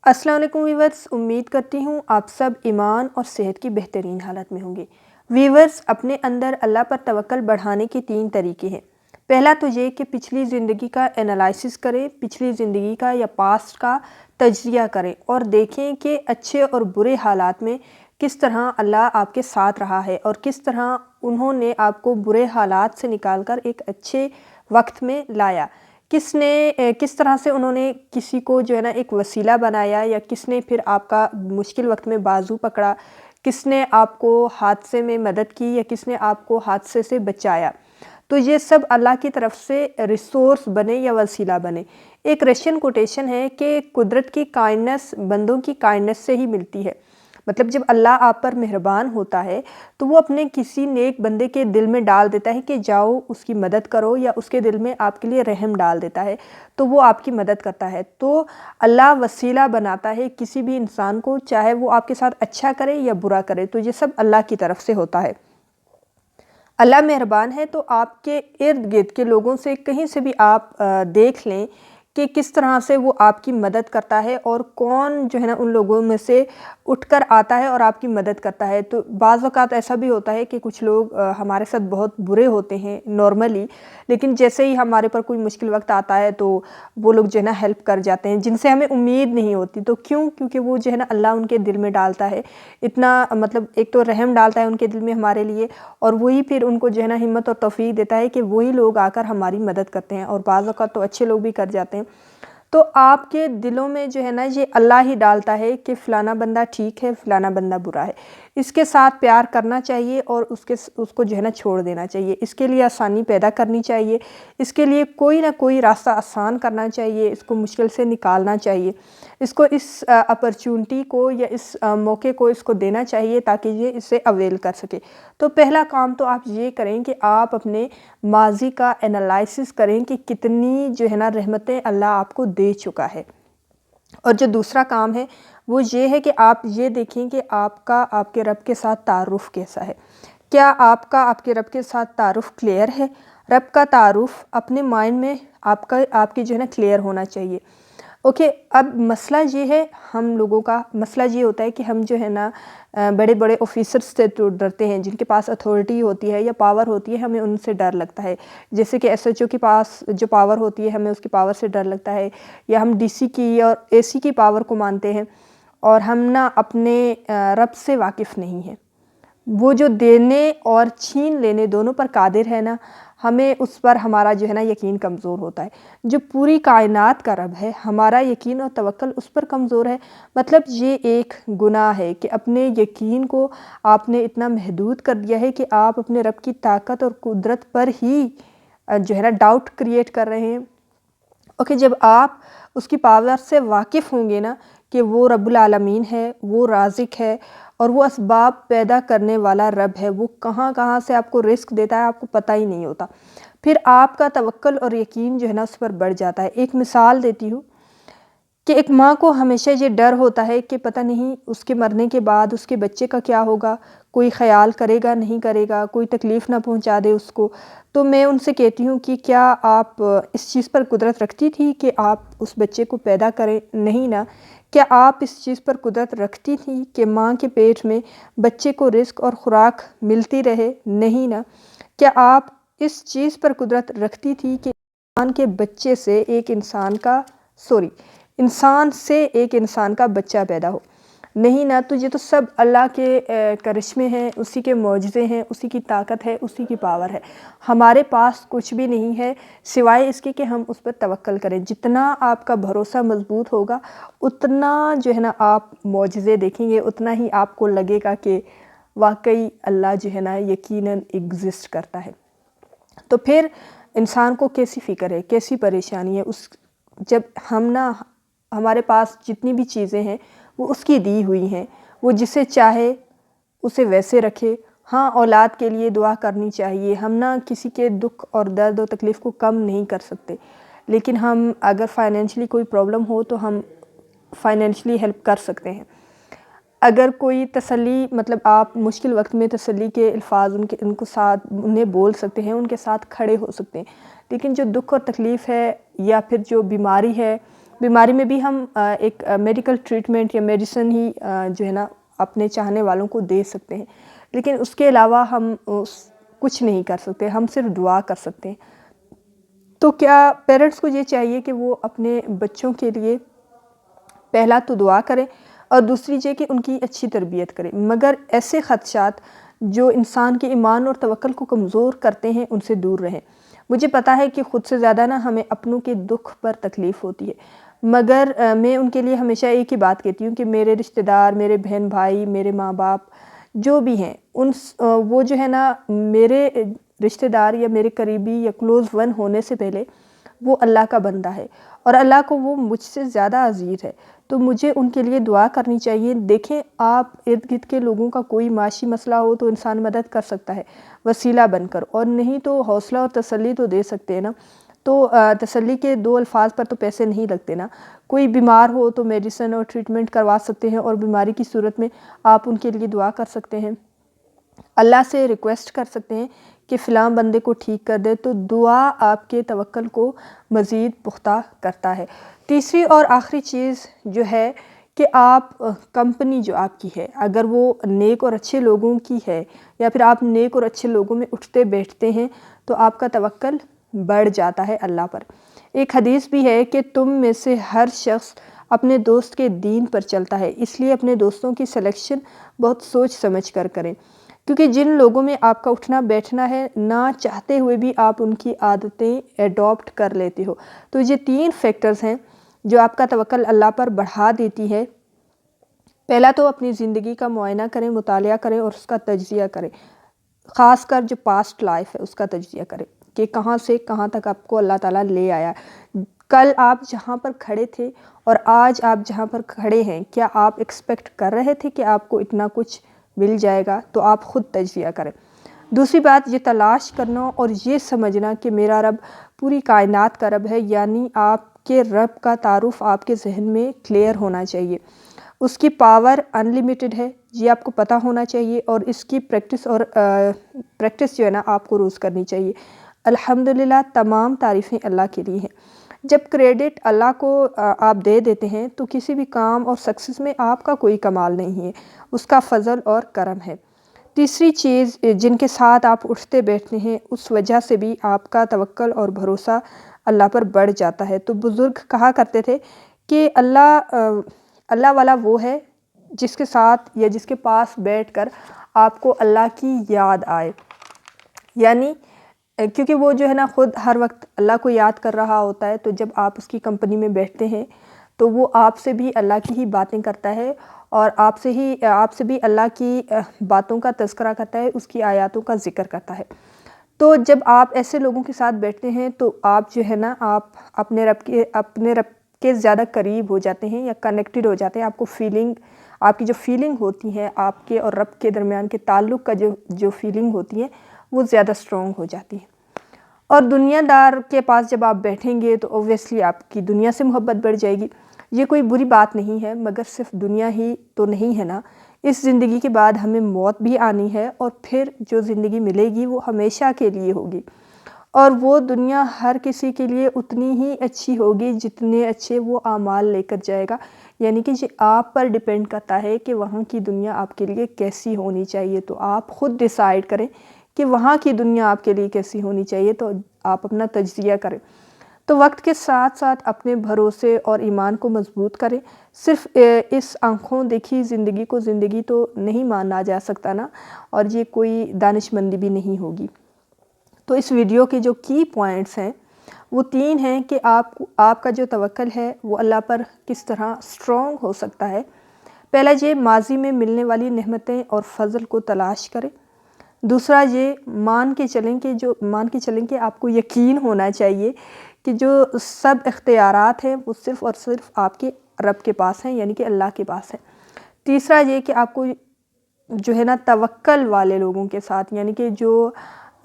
السلام علیکم ویورز، امید کرتی ہوں آپ سب ایمان اور صحت کی بہترین حالت میں ہوں گے۔ ویورز، اپنے اندر اللہ پر توکل بڑھانے کے 3 طریقے ہیں۔ پہلا تو یہ کہ پچھلی زندگی کا انالائسس کریں، پچھلی زندگی کا یا پاسٹ کا تجزیہ کریں اور دیکھیں کہ اچھے اور برے حالات میں کس طرح اللہ آپ کے ساتھ رہا ہے اور کس طرح انہوں نے آپ کو برے حالات سے نکال کر ایک اچھے وقت میں لایا۔ کس طرح سے انہوں نے کسی کو ایک وسیلہ بنایا، یا کس نے پھر آپ کا مشکل وقت میں بازو پکڑا، کس نے آپ کو حادثے میں مدد کی یا کس نے آپ کو حادثے سے بچایا۔ تو یہ سب اللہ کی طرف سے ریسورس بنے یا وسیلہ بنے۔ ایک رشین کوٹیشن ہے کہ قدرت کی کائنڈنس بندوں کی کائنڈنس سے ہی ملتی ہے۔ مطلب جب اللہ آپ پر مہربان ہوتا ہے تو وہ اپنے کسی نیک بندے کے دل میں ڈال دیتا ہے کہ جاؤ اس کی مدد کرو، یا اس کے دل میں آپ کے لیے رحم ڈال دیتا ہے تو وہ آپ کی مدد کرتا ہے۔ تو اللہ وسیلہ بناتا ہے کسی بھی انسان کو، چاہے وہ آپ کے ساتھ اچھا کرے یا برا کرے، تو یہ سب اللہ کی طرف سے ہوتا ہے۔ اللہ مہربان ہے تو آپ کے ارد گرد کے لوگوں سے کہیں سے بھی آپ دیکھ لیں کہ کس طرح سے وہ آپ کی مدد کرتا ہے، اور کون ان لوگوں میں سے اٹھ کر آتا ہے اور آپ کی مدد کرتا ہے۔ تو بعض اوقات ایسا بھی ہوتا ہے کہ کچھ لوگ ہمارے ساتھ بہت برے ہوتے ہیں نارملی، لیکن جیسے ہی ہمارے پر کوئی مشکل وقت آتا ہے تو وہ لوگ ہیلپ کر جاتے ہیں، جن سے ہمیں امید نہیں ہوتی۔ تو کیونکہ وہ اللہ ان کے دل میں ڈالتا ہے اتنا، مطلب ایک تو رحم ڈالتا ہے ان کے دل میں ہمارے لیے، اور وہی پھر ان کو ہمت اور توفیق دیتا ہے کہ وہی لوگ آ کر ہماری مدد کرتے ہیں، اور بعض اوقات تو اچھے لوگ بھی کر جاتے ہیں۔ تو آپ کے دلوں میں یہ اللہ ہی ڈالتا ہے کہ فلانا بندہ ٹھیک ہے، فلانا بندہ برا ہے، اس کے ساتھ پیار کرنا چاہیے اور اس کو چھوڑ دینا چاہیے، اس کے لیے آسانی پیدا کرنی چاہیے، اس کے لیے کوئی نہ کوئی راستہ آسان کرنا چاہیے، اس کو مشکل سے نکالنا چاہیے، اس کو اس اپرچونٹی کو یا اس موقع کو اس کو دینا چاہیے تاکہ یہ اسے اویل کر سکے۔ تو پہلا کام تو آپ یہ کریں کہ آپ اپنے ماضی کا انالائسس کریں کہ کتنی رحمتیں اللہ آپ کو دے چکا ہے۔ اور جو دوسرا کام ہے وہ یہ ہے کہ آپ یہ دیکھیں کہ آپ کا آپ کے رب کے ساتھ تعارف کیسا ہے۔ کیا آپ کا آپ کے رب کے ساتھ تعارف کلیئر ہے؟ رب کا تعارف اپنے مائنڈ میں آپ کی کلیئر ہونا چاہیے۔ اوکے، اب مسئلہ یہ ہے، ہم لوگوں کا مسئلہ یہ ہوتا ہے کہ ہم بڑے بڑے آفیسرز سے تو ڈرتے ہیں، جن کے پاس اتھارٹی ہوتی ہے یا پاور ہوتی ہے، ہمیں ان سے ڈر لگتا ہے۔ جیسے کہ ایس ایچ او کے پاس جو پاور ہوتی ہے ہمیں اس کی پاور سے ڈر لگتا ہے، یا ہم ڈی سی کی اور اے سی کی پاور کو مانتے ہیں، اور ہم اپنے رب سے واقف نہیں ہیں۔ وہ جو دینے اور چھین لینے دونوں پر قادر ہے ہمیں اس پر ہمارا یقین کمزور ہوتا ہے۔ جو پوری کائنات کا رب ہے، ہمارا یقین اور توکل اس پر کمزور ہے۔ مطلب یہ ایک گناہ ہے کہ اپنے یقین کو آپ نے اتنا محدود کر دیا ہے کہ آپ اپنے رب کی طاقت اور قدرت پر ہی ڈاؤٹ کریٹ کر رہے ہیں۔ اوکے، جب آپ اس کی پاور سے واقف ہوں گے کہ وہ رب العالمین ہے، وہ رازق ہے، اور وہ اسباب پیدا کرنے والا رب ہے، وہ کہاں کہاں سے آپ کو رزق دیتا ہے آپ کو پتہ ہی نہیں ہوتا، پھر آپ کا توکل اور یقین اس پر بڑھ جاتا ہے۔ ایک مثال دیتی ہوں کہ ایک ماں کو ہمیشہ یہ ڈر ہوتا ہے کہ پتہ نہیں اس کے مرنے کے بعد اس کے بچے کا کیا ہوگا، کوئی خیال کرے گا نہیں کرے گا، کوئی تکلیف نہ پہنچا دے اس کو۔ تو میں ان سے کہتی ہوں کہ کیا آپ اس چیز پر قدرت رکھتی تھی کہ آپ اس بچے کو پیدا کریں؟ نہیں نا۔ کیا آپ اس چیز پر قدرت رکھتی تھی کہ ماں کے پیٹ میں بچے کو رزق اور خوراک ملتی رہے؟ نہیں نا۔ کیا آپ اس چیز پر قدرت رکھتی تھی کہ انسان کے بچے سے ایک انسان کا بچہ پیدا ہو؟ نہیں نا۔ تو یہ تو سب اللہ کے کرشمے ہیں، اسی کے معجزے ہیں، اسی کی طاقت ہے، اسی کی پاور ہے۔ ہمارے پاس کچھ بھی نہیں ہے سوائے اس کے کہ ہم اس پر توکل کریں۔ جتنا آپ کا بھروسہ مضبوط ہوگا اتنا آپ معجزے دیکھیں گے، اتنا ہی آپ کو لگے گا کہ واقعی اللہ یقیناً ایگزسٹ کرتا ہے۔ تو پھر انسان کو کیسی فکر ہے، کیسی پریشانی ہے جب ہمارے پاس جتنی بھی چیزیں ہیں وہ اس کی دی ہوئی ہیں، وہ جسے چاہے اسے ویسے رکھے۔ ہاں، اولاد کے لیے دعا کرنی چاہیے، ہم کسی کے دکھ اور درد و تکلیف کو کم نہیں کر سکتے، لیکن ہم اگر فائنینشلی کوئی پرابلم ہو تو ہم فائنینشلی ہیلپ کر سکتے ہیں۔ اگر کوئی تسلی، مطلب آپ مشکل وقت میں تسلی کے الفاظ انہیں بول سکتے ہیں، ان کے ساتھ کھڑے ہو سکتے ہیں، لیکن جو دکھ اور تکلیف ہے یا پھر جو بیماری ہے بیماری میں بھی ہم ایک میڈیکل ٹریٹمنٹ یا میڈیسن ہی جو ہے نا اپنے چاہنے والوں کو دے سکتے ہیں، لیکن اس کے علاوہ ہم کچھ نہیں کر سکتے، ہم صرف دعا کر سکتے ہیں۔ تو کیا پیرنٹس کو یہ چاہیے کہ وہ اپنے بچوں کے لیے پہلا تو دعا کریں اور دوسری یہ کہ ان کی اچھی تربیت کریں، مگر ایسے خدشات جو انسان کے ایمان اور توکل کو کمزور کرتے ہیں ان سے دور رہیں۔ مجھے پتہ ہے کہ خود سے زیادہ نا ہمیں اپنوں کے دکھ پر تکلیف ہوتی ہے، مگر میں ان کے لیے ہمیشہ ایک ہی بات کہتی ہوں کہ میرے رشتہ دار، میرے بہن بھائی، میرے ماں باپ جو بھی ہیں وہ جو ہے نا میرے رشتہ دار یا میرے قریبی یا کلوز ون ہونے سے پہلے وہ اللہ کا بندہ ہے اور اللہ کو وہ مجھ سے زیادہ عزیز ہے، تو مجھے ان کے لیے دعا کرنی چاہیے۔ دیکھیں، آپ ارد گرد کے لوگوں کا کوئی معاشی مسئلہ ہو تو انسان مدد کر سکتا ہے وسیلہ بن کر، اور نہیں تو حوصلہ اور تسلی تو دے سکتے ہیں نا۔ تو تسلی کے 2 الفاظ پر تو پیسے نہیں لگتے نا۔ کوئی بیمار ہو تو میڈیسن اور ٹریٹمنٹ کروا سکتے ہیں، اور بیماری کی صورت میں آپ ان کے لیے دعا کر سکتے ہیں، اللہ سے ریکویسٹ کر سکتے ہیں کہ فلاں بندے کو ٹھیک کر دے، تو دعا آپ کے توکل کو مزید پختہ کرتا ہے۔ تیسری اور آخری چیز جو ہے کہ آپ کمپنی جو آپ کی ہے اگر وہ نیک اور اچھے لوگوں کی ہے، یا پھر آپ نیک اور اچھے لوگوں میں اٹھتے بیٹھتے ہیں، تو آپ کا توکل بڑھ جاتا ہے اللہ پر۔ ایک حدیث بھی ہے کہ تم میں سے ہر شخص اپنے دوست کے دین پر چلتا ہے، اس لیے اپنے دوستوں کی سلیکشن بہت سوچ سمجھ کر کریں، کیونکہ جن لوگوں میں آپ کا اٹھنا بیٹھنا ہے نہ چاہتے ہوئے بھی آپ ان کی عادتیں ایڈاپٹ کر لیتے ہو۔ تو یہ 3 فیکٹرز ہیں جو آپ کا توکل اللہ پر بڑھا دیتی ہے۔ پہلا تو اپنی زندگی کا معائنہ کریں، مطالعہ کریں اور اس کا تجزیہ کریں، خاص کر جو پاسٹ لائف ہے اس کا تجزیہ کریں کہ کہاں سے کہاں تک آپ کو اللہ تعالیٰ لے آیا۔ کل آپ جہاں پر کھڑے تھے اور آج آپ جہاں پر کھڑے ہیں، کیا آپ ایکسپیکٹ کر رہے تھے کہ آپ کو اتنا کچھ مل جائے گا؟ تو آپ خود تجزیہ کریں۔ دوسری بات یہ تلاش کرنا اور یہ سمجھنا کہ میرا رب پوری کائنات کا رب ہے، یعنی آپ کے رب کا تعارف آپ کے ذہن میں کلیئر ہونا چاہیے۔ اس کی پاور انلیمیٹڈ ہے، یہ آپ کو پتہ ہونا چاہیے، اور اس کی پریکٹس جو ہے نا آپ کو روز کرنی چاہیے۔ الحمدللہ، تمام تعریفیں اللہ کے لیے ہیں۔ جب کریڈٹ اللہ کو آپ دے دیتے ہیں تو کسی بھی کام اور سکسیس میں آپ کا کوئی کمال نہیں ہے، اس کا فضل اور کرم ہے۔ تیسری چیز جن کے ساتھ آپ اٹھتے بیٹھتے ہیں اس وجہ سے بھی آپ کا توکل اور بھروسہ اللہ پر بڑھ جاتا ہے۔ تو بزرگ کہا کرتے تھے کہ اللہ والا وہ ہے جس کے ساتھ یا جس کے پاس بیٹھ کر آپ کو اللہ کی یاد آئے، یعنی کیونکہ وہ جو ہے نا خود ہر وقت اللہ کو یاد کر رہا ہوتا ہے، تو جب آپ اس کی کمپنی میں بیٹھتے ہیں تو وہ آپ سے بھی اللہ کی ہی باتیں کرتا ہے، اور آپ سے بھی اللہ کی باتوں کا تذکرہ کرتا ہے، اس کی آیاتوں کا ذکر کرتا ہے۔ تو جب آپ ایسے لوگوں کے ساتھ بیٹھتے ہیں تو آپ جو ہے نا آپ اپنے رب کے زیادہ قریب ہو جاتے ہیں یا کنیکٹڈ ہو جاتے ہیں۔ آپ کی جو فیلنگ ہوتی ہے آپ کے اور رب کے درمیان کے تعلق کا جو فیلنگ ہوتی ہے وہ زیادہ اسٹرانگ ہو جاتی ہے۔ اور دنیا دار کے پاس جب آپ بیٹھیں گے تو اوبویسلی آپ کی دنیا سے محبت بڑھ جائے گی۔ یہ کوئی بری بات نہیں ہے، مگر صرف دنیا ہی تو نہیں ہے نا، اس زندگی کے بعد ہمیں موت بھی آنی ہے، اور پھر جو زندگی ملے گی وہ ہمیشہ کے لیے ہوگی، اور وہ دنیا ہر کسی کے لیے اتنی ہی اچھی ہوگی جتنے اچھے وہ اعمال لے کر جائے گا، یعنی کہ یہ آپ پر ڈیپینڈ کرتا ہے کہ وہاں کی دنیا آپ کے لیے کیسی ہونی چاہیے۔ تو آپ خود ڈیسائیڈ کریں کہ وہاں کی دنیا آپ کے لیے کیسی ہونی چاہیے، تو آپ اپنا تجزیہ کریں۔ تو وقت کے ساتھ ساتھ اپنے بھروسے اور ایمان کو مضبوط کریں۔ صرف اس آنکھوں دیکھی زندگی کو زندگی تو نہیں مانا جا سکتا نا، اور یہ کوئی دانش مندی بھی نہیں ہوگی۔ تو اس ویڈیو کے جو کی پوائنٹس ہیں وہ 3 ہیں کہ آپ کا جو توکل ہے وہ اللہ پر کس طرح اسٹرانگ ہو سکتا ہے۔ پہلا یہ ماضی میں ملنے والی نعمتیں اور فضل کو تلاش کریں۔ دوسرا یہ مان کے چلیں کہ آپ کو یقین ہونا چاہیے کہ جو سب اختیارات ہیں وہ صرف اور صرف آپ کے رب کے پاس ہیں، یعنی کہ اللہ کے پاس ہیں۔ تیسرا یہ کہ آپ کو جو ہے نا توکل والے لوگوں کے ساتھ، یعنی کہ جو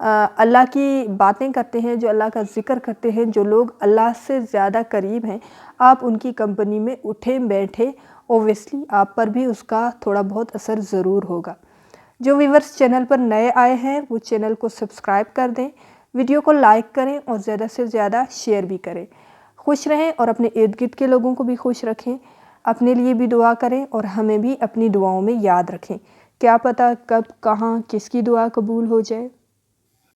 اللہ کی باتیں کرتے ہیں، جو اللہ کا ذکر کرتے ہیں، جو لوگ اللہ سے زیادہ قریب ہیں، آپ ان کی کمپنی میں اٹھیں بیٹھیں، اوبویسلی آپ پر بھی اس کا تھوڑا بہت اثر ضرور ہوگا۔ جو ویورز چینل پر نئے آئے ہیں وہ چینل کو سبسکرائب کر دیں، ویڈیو کو لائک کریں اور زیادہ سے زیادہ شیئر بھی کریں۔ خوش رہیں اور اپنے ارد گرد کے لوگوں کو بھی خوش رکھیں، اپنے لیے بھی دعا کریں اور ہمیں بھی اپنی دعاؤں میں یاد رکھیں۔ کیا پتہ کب کہاں کس کی دعا قبول ہو جائے۔